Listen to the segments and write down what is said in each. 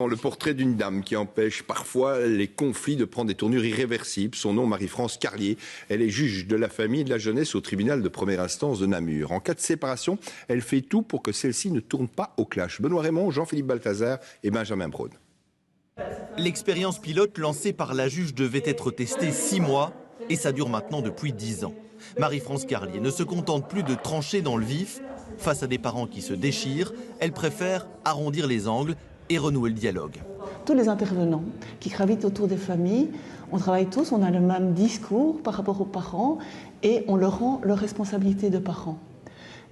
Le portrait d'une dame qui empêche parfois les conflits de prendre des tournures irréversibles. Son nom, Marie-France Carlier. Elle est juge de la famille et de la jeunesse au tribunal de première instance de Namur. En cas de séparation, elle fait tout pour que celle-ci ne tourne pas au clash. Benoît Raymond, Jean-Philippe Balthazar et Benjamin Braun. L'expérience pilote lancée par la juge devait être testée 6 mois et ça dure maintenant depuis 10 ans. Marie-France Carlier ne se contente plus de trancher dans le vif. Face à des parents qui se déchirent, elle préfère arrondir les angles et renouer le dialogue. Tous les intervenants qui gravitent autour des familles, on travaille tous, on a le même discours par rapport aux parents et on leur rend leur responsabilité de parents.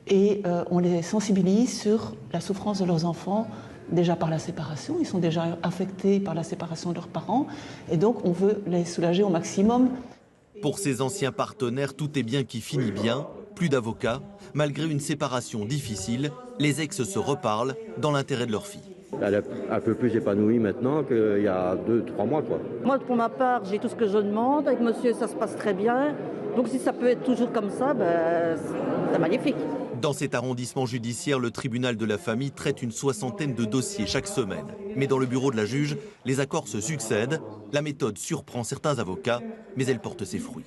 Et on les sensibilise sur la souffrance de leurs enfants, déjà par la séparation, ils sont déjà affectés par la séparation de leurs parents et donc on veut les soulager au maximum. Pour ces anciens partenaires, tout est bien qui finit bien, plus d'avocats. Malgré une séparation difficile, les ex se reparlent dans l'intérêt de leur fille. Elle est un peu plus épanouie maintenant qu'il y a 2-3 mois. Moi, pour ma part, j'ai tout ce que je demande. Avec monsieur, ça se passe très bien. Donc si ça peut être toujours comme ça, c'est magnifique. Dans cet arrondissement judiciaire, le tribunal de la famille traite une 60aine de dossiers chaque semaine. Mais dans le bureau de la juge, les accords se succèdent. La méthode surprend certains avocats, mais elle porte ses fruits.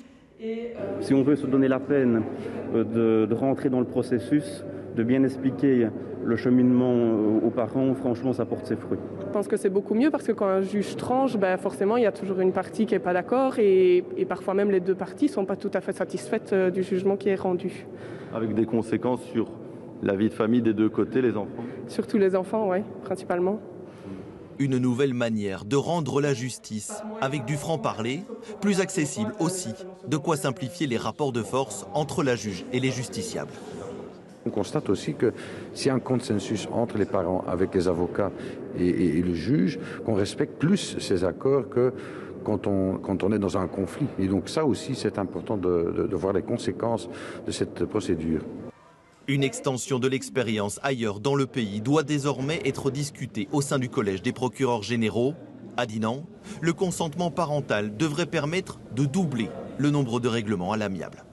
Si on veut se donner la peine de rentrer dans le processus, de bien expliquer le cheminement aux parents, franchement, ça porte ses fruits. Je pense que c'est beaucoup mieux parce que quand un juge tranche, forcément, il y a toujours une partie qui n'est pas d'accord et parfois même les deux parties ne sont pas tout à fait satisfaites du jugement qui est rendu. Avec des conséquences sur la vie de famille des deux côtés, les enfants? Surtout les enfants, oui, principalement. Une nouvelle manière de rendre la justice avec du franc-parler, plus accessible aussi, de quoi simplifier les rapports de force entre la juge et les justiciables. On constate aussi que s'il y a un consensus entre les parents, avec les avocats et le juge, qu'on respecte plus ces accords que quand on est dans un conflit. Et donc ça aussi, c'est important de voir les conséquences de cette procédure. Une extension de l'expérience ailleurs dans le pays doit désormais être discutée au sein du collège des procureurs généraux. À Dinan, le consentement parental devrait permettre de doubler le nombre de règlements à l'amiable.